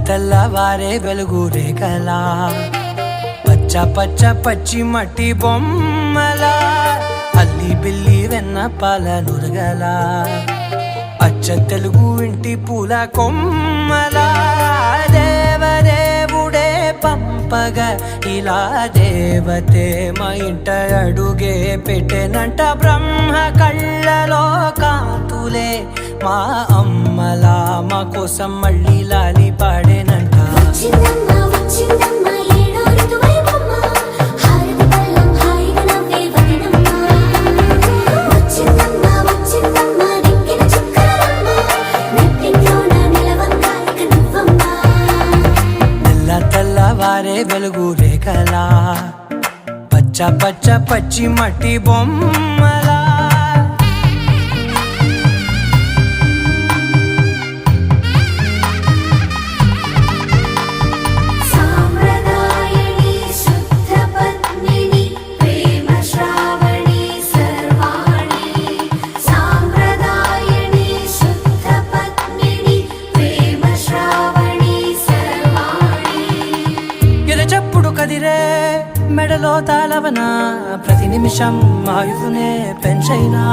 తెల్లవారే వెలుగు రేఖలా పచ్చ పచ్చ పచ్చి మట్టి బొమ్మలా అల్లి బిల్లి వెన్న పాల నురగలా అచ్చ తెలుగు ఇంటి పూల కొమ్మలా దేవదేవుడే పంపగా ఇలా దేవతే మా ఇంట అడుగే పెట్టెనంట బ్రహ్మ కళ్ళలో కాంతులే మా అమ్మలా మా కోసం మళ్ళీ లాలి పాడేనంట తెల్లవారే వెలుగు రేఖలా పచ్చ పచ్చ పచ్చి మట్టి బొమ్మలా చెప్పుడు కదిరే మెడలో తాళవన ప్రతి నిమిషం ఆయుధునే పెంచైనా